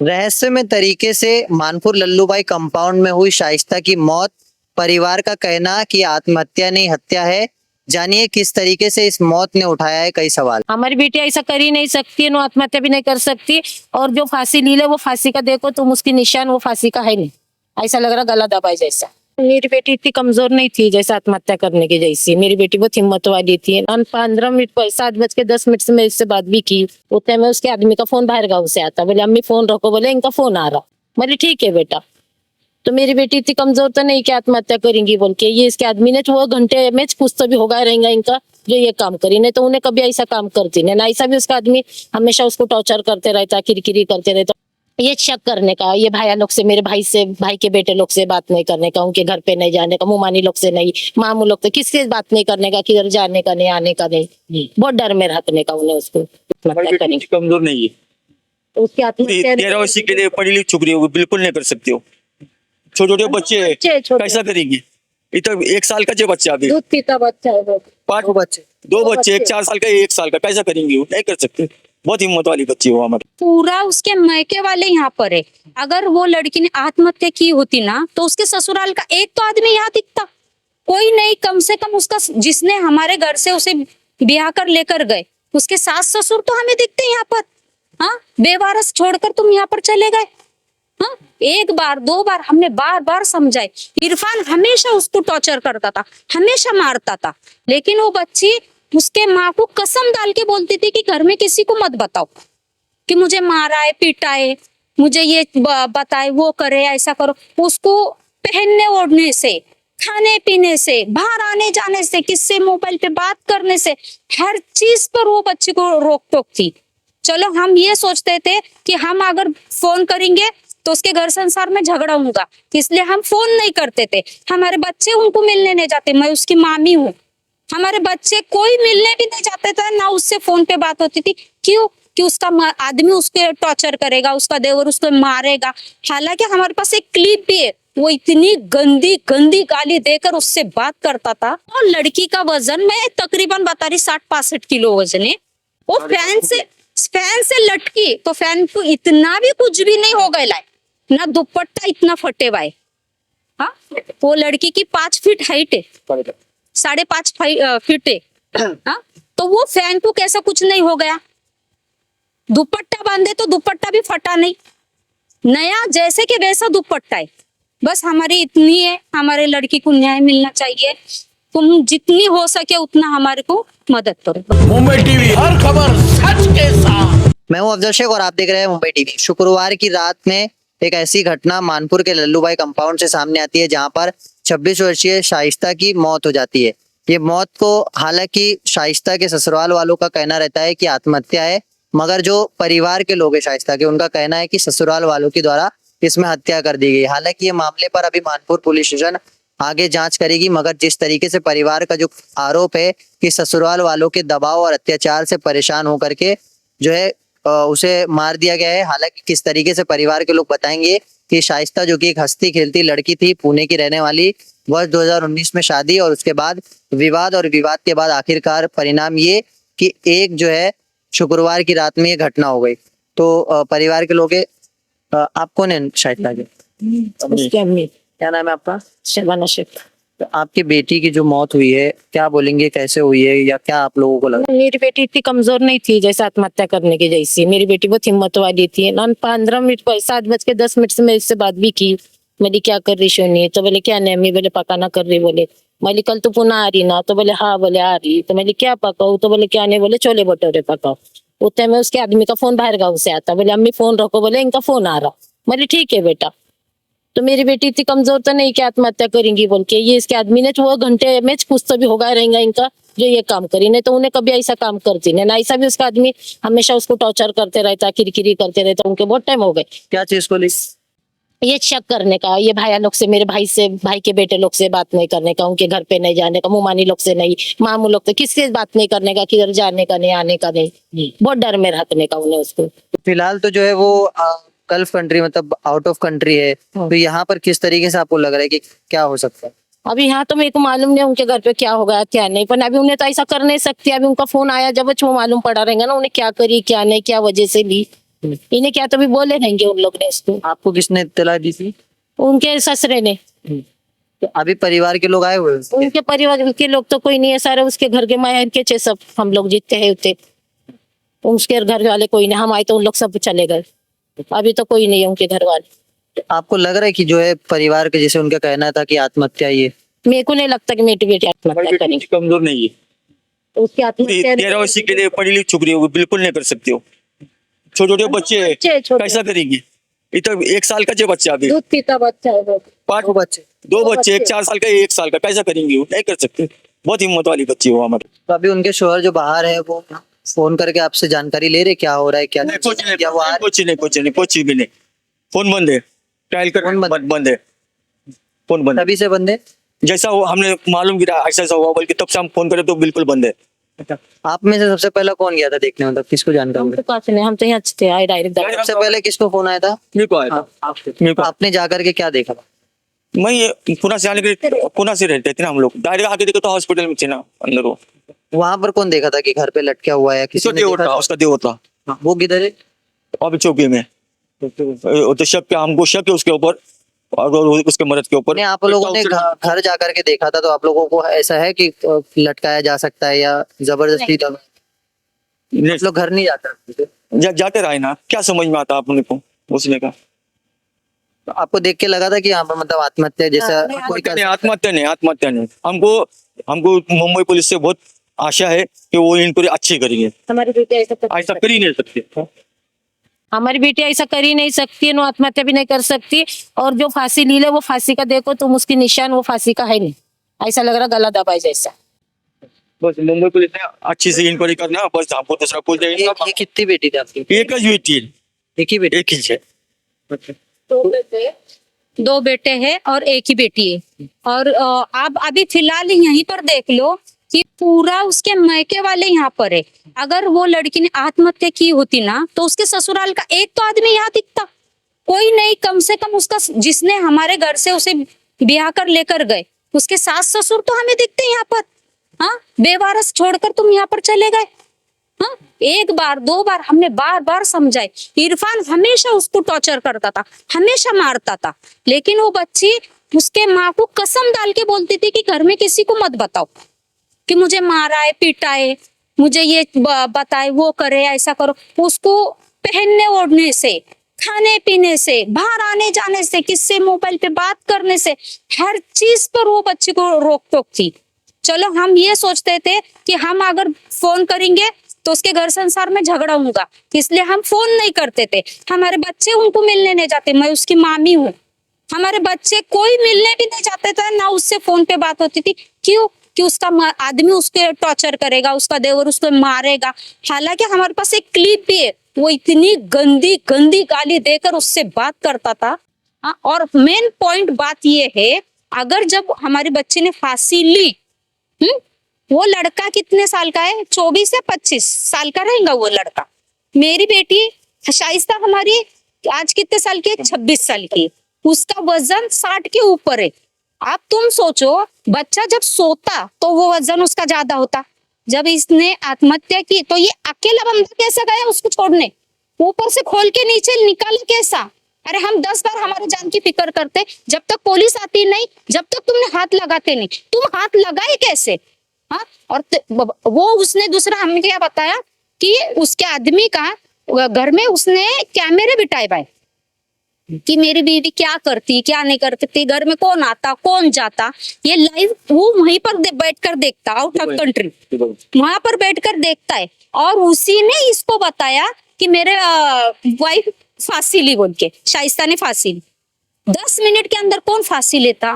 रहस्यमय तरीके से मानपुर लल्लूभाई कंपाउंड में हुई शाइस्ता की मौत, परिवार का कहना कि आत्महत्या नहीं हत्या है। जानिए किस तरीके से इस मौत ने उठाया है कई सवाल। हमारी बेटी ऐसा कर ही नहीं सकती है, नो आत्महत्या भी नहीं कर सकती। और जो फांसी ली है वो फांसी का देखो तुम, उसकी निशान वो फांसी का है नहीं, ऐसा लग रहा गला दबाई जैसा। मेरी बेटी इतनी कमजोर नहीं थी जैसे आत्महत्या करने की जैसी। मेरी बेटी बहुत हिम्मत वाली थी। 15 मिनट 7:10 से मैं इससे बात भी की। उतने में उसके आदमी का फोन बाहर गाँव से आता, बोले अम्मी फोन रखो, बोले इनका फोन आ रहा। बोले ठीक है बेटा। तो मेरी बेटी इतनी कमजोर तो नहीं कि आत्महत्या करेंगी बोल के, ये इसके आदमी ने वो घंटे में कुछ तो भी होगा रहेगा इनका जो ये काम करी, नहीं तो उन्हें कभी ऐसा काम करती नहीं ना। ऐसा भी उसका आदमी हमेशा उसको टॉर्चर करते रहता, किरकिरी करते रहता। ये शक करने का, ये भाई लोग से, मेरे भाई से, भाई के बेटे लोग से बात नहीं करने का, उनके घर पे नहीं जाने का, मुमानी लोग से नहीं, मामू लोग से किससे बात नहीं करने का, किधर जाने का नहीं, आने का नहीं। बहुत डर में रखने का उन्हें उसको। कमजोर नहीं है, उसकी आत्महत्या 13 वर्ष के लिए पढ़ी लिखी छोकरी हो, बिल्कुल नहीं कर सकती हो। छोटे छोटे बच्चे कैसा करेंगे? इतना 1 साल का जो बच्चा अभी दूध पीता बच्चा है वो। 2 बच्चे, एक 4 साल का, 1 साल का, कैसा करेंगे? वो नहीं कर सकते। बहुत हिम्मत वाली बच्ची हो हमारी। पूरा उसके मायके वाले यहाँ पर है। अगर वो लड़की ने आत्महत्या की होती ना तो उसके ससुराल का एक तो आदमी यहाँ दिखता, कोई नहीं। कम से कम उसका, जिसने हमारे घर से उसे ब्याह कर लेकर गए, उसके सास ससुर तो हमें दिखते यहाँ पर। हाँ, बेवारस छोड़कर तुम यहाँ पर चले गए। हाँ, 1 बार 2 बार हमने बार बार समझाए। इरफान हमेशा उसको टॉर्चर करता था, हमेशा मारता था, लेकिन वो बच्ची उसके माँ को कसम डाल के बोलती थी कि घर में किसी को मत बताओ कि मुझे मारा है, पीटा है, मुझे ये बताए, वो करे, ऐसा करो। उसको पहनने ओढ़ने से, खाने पीने से, बाहर आने जाने से, किससे मोबाइल पे बात करने से, हर चीज पर वो बच्ची को रोक टोक थी। चलो हम ये सोचते थे कि हम अगर फोन करेंगे तो उसके घर संसार में झगड़ा होगा, इसलिए हम फोन नहीं करते थे। हमारे बच्चे उनको मिलने नहीं जाते, मैं उसकी मामी हूँ, हमारे बच्चे कोई मिलने भी नहीं जाते थे, ना उससे फोन पे बात होती थी। क्यों? कि उसका आदमी उसके टॉर्चर करेगा, उसका देवर उसको मारेगा। हालांकि हमारे पास एक क्लिप भी है, वो इतनी गंदी गंदी गाली देकर उससे बात करता था। और लड़की का वजन, मैं तकरीबन बता रही 60-65 किलो वजन है। वो फैन से लटकी तो फैन को इतना भी कुछ भी नहीं हो गया ना, दुपट्टा इतना फटे हुआ है। हाँ, वो लड़की की 5 फीट हाइट है, 5.5 फीट है। हाँ, तो वो फैन को कैसा कुछ नहीं हो गया? दुपट्टा बांधे तो दुपट्टा भी फटा नहीं, नया जैसे कि वैसा दुपट्टा है। बस हमारी इतनी है, हमारे लड़की को न्याय मिलना चाहिए। तुम जितनी हो सके उतना हमारे को मदद करो। मुंबई टीवी, हर खबर सच के साथ। मैं हूं अफजल शेख और आप देख रहे हैं मुंबई टीवी। शुक्रवार की रात में एक ऐसी घटना मानपुर के लल्लूभाई कंपाउंड से सामने आती है जहां पर 26 वर्षीय शाइस्ता की मौत हो जाती है। ये मौत को, हालांकि शाइस्ता के ससुराल वालों का कहना रहता है कि आत्महत्या है, मगर जो परिवार के लोग हैं शाइस्ता के, उनका कहना है कि ससुराल वालों के द्वारा इसमें हत्या कर दी गई। हालांकि ये मामले पर अभी मानपुर पुलिस स्टेशन आगे जांच करेगी, मगर जिस तरीके से परिवार का जो आरोप है कि ससुराल वालों के दबाव और अत्याचार से परेशान होकर के जो है उसे मार दिया गया है। हालांकि किस तरीके से परिवार के लोग बताएंगे कि शाइस्ता जो कि एक हंसती खेलती लड़की थी, पुणे की रहने वाली, वर्ष 2019 में शादी और उसके बाद विवाद, और विवाद के बाद आखिरकार परिणाम ये कि एक जो है शुक्रवार की रात में ये घटना हो गई। तो परिवार के लोग आप कौन है शाइस्ता के? उसकी अम्मी। क्या नाम है आपका? शबाना शेख। तो आपकी बेटी की जो मौत हुई है, क्या बोलेंगे, कैसे हुई है, या क्या आप लोगों को लगा? मेरी बेटी इतनी कमजोर नहीं थी जैसे आत्महत्या करने की जैसी। मेरी बेटी बहुत हिम्मत वाली थी। 15 मिनट 7:10 से मैं इससे बात भी की। मेरी क्या कर रही शोनी? तो बोले क्या नहीं अम्मी, बोले पकाना कर रही। बोले मैंने कल तो पुनः आ रही ना? तो बोले हाँ। बोले आ रही। तो मैंने क्या पकाऊ? तो बोले क्या नहीं? बोले छोले भटूरे पकाओ। उतने में उसके आदमी का फोन बाहर गाँव से आता, बोले अम्मी फोन रखो, बोले इनका फोन आ रहा। बोले ठीक है बेटा। तो मेरी बेटी इतनी कमजोर तो नहीं कि आत्महत्या करेंगी बोल के, ये इसके आदमी ने वो घंटे में कुछ तो भी होगा रहेगा इनका जो ये काम करी, नहीं तो उन्हें कभी ऐसा काम करती नहीं ना। ऐसा भी उसका आदमी हमेशा उसको टॉर्चर करते रहता, किरकिरी करते रहता। उनके बहुत टाइम हो गए। क्या चीज को? ये शक करने का, ये भाई लोग से, मेरे भाई से, भाई के बेटे लोग से बात नहीं करने का, उनके घर पे नहीं जाने का, मुमानी लोग से नहीं, मामू लोग से किससे बात नहीं करने का, किधर जाने का नहीं, आने का नहीं। बहुत डर में रखने का उन्हें उसको। फिलहाल तो जो है वो गल्फ कंट्री, मतलब आउट ऑफ कंट्री है। तो यहाँ पर किस तरीके से आपको लग रहा है कि क्या हो सकता है? अभी यहाँ तो मेरे को मालूम नहीं उनके घर पे क्या होगा क्या नहीं, पर अभी उन्हें तो ऐसा कर नहीं सकती। अभी उनका फोन आया जब वो मालूम पड़ा रहेगा ना उन्हें क्या करी क्या नहीं, क्या वजह से ली। इन्हें क्या तो भी बोले रहेंगे उन लोग ने इसको, आपको किसने इत्तला दी थी? उनके ससुरे ने। तो अभी परिवार के लोग आए हुए हैं उसके? उनके परिवार के लोग तो कोई नहीं है, सारे उसके घर के मायर के चे सब हम लोग जीतते हैं उतने। उसके घर वाले कोई नहीं, हम आए तो उन लोग सब चले गए, अभी तो कोई नहीं है उनके घर वाले। तो आपको लग रहा है कि जो है परिवार के, जैसे उनका कहना था कि आत्महत्या ही है? मेरे को नहीं लगता कि मेरी बेटी हमारी आत्महत्या बेटी करेगी। कमजोर नहीं है, उसकी आत्महत्या 13 वर्ष के लिए पढ़ी लिखी छोकरी है, वो बिल्कुल नहीं कर सकती हो। छोटे छोटे बच्चे हैं, छोटे। कैसा करेंगी? इतना 1 साल का जो बच्चा अभी, दूध पीता बच्चा है वो। 2 बच्चे? 2 बच्चे, एक 4 साल का, 1 साल का, कैसा करेंगी? वो नहीं कर सकते। बहुत हिम्मत वाली बच्ची है वो हमारी। तो अभी उनके शोहर जो बाहर है वो फोन करके आपसे जानकारी ले रहे क्या हो रहा है, क्या नहीं, कुछ नहीं, क्या वो आ रहे? कुछ भी नहीं। फोन बंद है, ट्रायल कर फोन बंद है, फोन बंद है। तभी से बंद है? जैसा वो हमने मालूम किया ऐसा ऐसा हुआ, बल्कि तब से हम फोन करें तो बिल्कुल बंद है। आप में से सबसे पहला कौन गया था देखने, मतलब किसको जानकारी? हम तो पास नहीं, हम तो यहाँ थे, आए डायरेक्ट। सबसे पहले किसको फोन आया था? मेरे को आया था। मेरे को आपने जाकर के क्या देखा? मैं ये पुणे से आने के, पुणे से रहते थे ना हम लोग, डायरेक्ट आके देखो तो हॉस्पिटल में थे ना अंदर। वो वहां पर कौन देखा था कि घर पे लटका हुआ है? किसी उसका ने देवर देखा था, था? उसका देवर था। वो किधर है? अभी चौकी में तो शक के, हमको शक है उसके ऊपर और उसके मर्द के ऊपर। नहीं, आप लोगों ने घर जाकर के देखा था, तो आप लोगों को ऐसा है कि लटकाया जा सकता है या जबरदस्ती? नहीं, लोग घर नहीं जाते? जाते रहे ना, क्या समझ में आता अपने को उसने का? तो आपको देख के लगा था कि यहाँ पर मतलब आत्महत्या जैसा कोई कर सकता है? आत्महत्या नहीं। हमको मुंबई पुलिस से बहुत आशा है कि वो इंक्वायरी अच्छी करेंगे। हमारी बेटी ऐसा ऐसा कर ही नहीं सकते। हमारी बेटी ऐसा कर ही नहीं सकती है, नो आत्महत्या भी नहीं कर सकती। और जो फांसी ली ले वो फांसी का देखो तुम, उसकी निशान वो फांसी का है नहीं, ऐसा लग रहा गला दबाई जैसा। बस मुंबई पुलिस ने अच्छी से इंक्वायरी करना, बस हमको दूसरा कुछ नहीं। ये कितनी बेटी थी आपकी? एक ही बेटी है, एक ही बेटी? एक ही है। दो बेटे हैं और एक ही बेटी है। और आप अभी फिलहाल यहीं पर देख लो कि पूरा उसके मायके वाले यहाँ पर है। अगर वो लड़की ने आत्महत्या की होती ना, तो उसके ससुराल का एक तो आदमी यहाँ दिखता, कोई नहीं। कम से कम उसका, जिसने हमारे घर से उसे ब्याह कर लेकर गए, उसके सास ससुर तो हमें दिखते यहाँ पर। हाँ, बेवारस छोड़कर तुम यहाँ पर चले गए। हाँ, 1 बार 2 बार हमने बार बार समझाए। इरफान हमेशा उसको टॉर्चर करता था, हमेशा मारता था, लेकिन वो बच्ची उसके माँ को कसम डाल के बोलती थी कि घर में किसी को मत बताओ कि मुझे मारा है, पीटा है, मुझे ये बताए, वो करे, ऐसा करो। उसको पहनने ओढ़ने से, खाने पीने से, बाहर आने जाने से, किससे मोबाइल पे बात करने से, हर चीज पर वो बच्ची को रोक टोक थी। चलो हम ये सोचते थे कि हम अगर फोन करेंगे तो उसके घर संसार में झगड़ा होगा, इसलिए हम फोन नहीं करते थे। हमारे बच्चे उनको मिलने नहीं जाते, मैं उसकी मामी हूँ, हमारे बच्चे कोई मिलने भी नहीं जाते थे, ना उससे फोन पे बात होती थी। क्यों? कि उसका आदमी उसके टॉर्चर करेगा, उसका देवर उसको मारेगा। हालांकि हमारे पास एक क्लिप भी है, वो इतनी गंदी गंदी गाली देकर उससे बात करता था। और मेन पॉइंट बात ये है, अगर जब हमारे बच्चे ने फांसी ली, वो लड़का कितने साल का है? 24 या 25 साल का रहेगा वो लड़का। मेरी बेटी शाइस्ता हमारी आज कितने साल की है? 26 साल की। उसका वजन 60 के ऊपर है। आप तुम सोचो, बच्चा जब सोता तो वो वजन उसका ज्यादा होता। जब इसने आत्महत्या की तो ये अकेला बंदा कैसे गया उसको छोड़ने? ऊपर से खोल के नीचे निकाला कैसा? अरे हम 10 बार हमारे जान की फिक्र करते, जब तक पुलिस आती नहीं, जब तक तुमने हाथ लगाते नहीं। तुम हाथ लगाए कैसे? हाँ, और वो उसने दूसरा हमें क्या बताया कि उसके आदमी का घर में उसने कैमरे बिठाए भाई, कि मेरी बीवी क्या करती क्या नहीं करती, घर में कौन आता कौन जाता, ये लाइव वो वहीं पर बैठकर देखता, आउट ऑफ कंट्री वहां पर बैठकर देखता है। और उसी ने इसको बताया कि मेरे वाइफ फांसी ली बोल के, शाइस्ता ने फांसी ली। 10 मिनट के अंदर कौन फांसी लेता?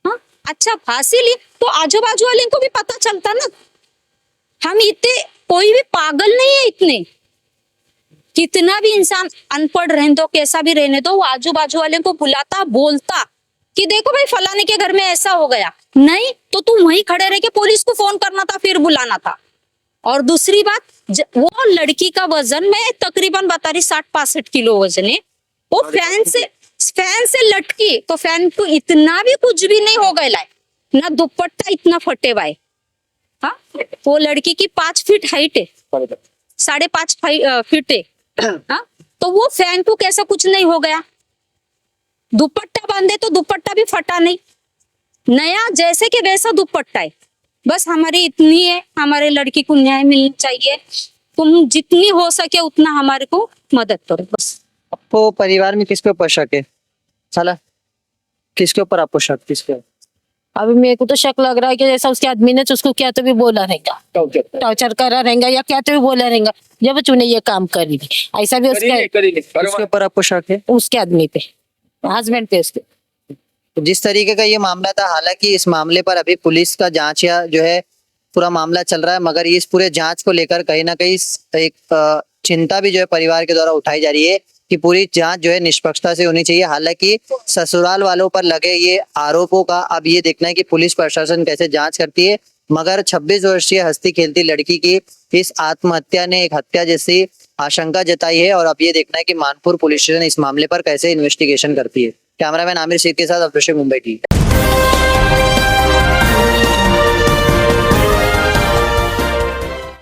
हाँ, अच्छा फांसी ली तो आजू बाजू वाले को भी पता चलता ना। हम इतने कोई भी पागल नहीं है, इतने कितना भी इंसान अनपढ़ रहने दो, कैसा भी रहने दो, वो आजू बाजू वाले को बुलाता, बोलता कि देखो भाई फलाने के घर में ऐसा हो गया। नहीं तो तुम वहीं खड़े रह के पुलिस को फोन करना था, फिर बुलाना था। और दूसरी बात, वो लड़की का वजन मैं तकरीबन बता रही 60-65 किलो वजन है। वो फैन से लटकी तो फैन को इतना भी कुछ भी नहीं हो गया, ना दुपट्टा इतना फटे भाई। हाँ, वो लड़की की 5 फीट हाइट है, 5.5 फीट है। हाँ, तो वो फैन को कैसा कुछ नहीं हो गया, दुपट्टा बांधे तो दुपट्टा भी फटा नहीं, नया जैसे कि वैसा दुपट्टा है। बस हमारी इतनी है, हमारे लड़की को न्याय मिलना चाहिए, तुम जितनी हो सके उतना हमारे को मदद करो बस। आपको परिवार में किसके ऊपर शक है? साला किसके ऊपर आपको शक, किसके? अभी मेरे को तो शक लग रहा है कि जैसा उसके आदमी ने उसको क्या तो भी बोला रहेगा, टॉर्चर करा रहेगा या क्या तो भी बोला रहेगा जब तूने ये काम करी थी, ऐसा भी उसका किसके ऊपर आपको शक है? उसके आदमी पे, हस्बैंड पे उसके। तो जिस तरीके का ये मामला था, हालांकि इस मामले पर अभी पुलिस का जांच या जो है पूरा मामला चल रहा है, मगर इस पूरे जांच को लेकर कहीं ना कहीं एक चिंता भी जो है परिवार के द्वारा उठाई जा रही है कि पूरी जांच जो है निष्पक्षता से होनी चाहिए। हालांकि ससुराल वालों पर लगे ये आरोपों का अब ये देखना है कि पुलिस प्रशासन कैसे जांच करती है, मगर 26 वर्षीय हंसती खेलती लड़की की इस आत्महत्या ने एक हत्या जैसी आशंका जताई है और अब ये देखना है कि मानपुर पुलिस स्टेशन इस मामले पर कैसे इन्वेस्टिगेशन करती है। कैमरामैन आमिर शेख के साथ अभिषेक, मुंबई टीवी।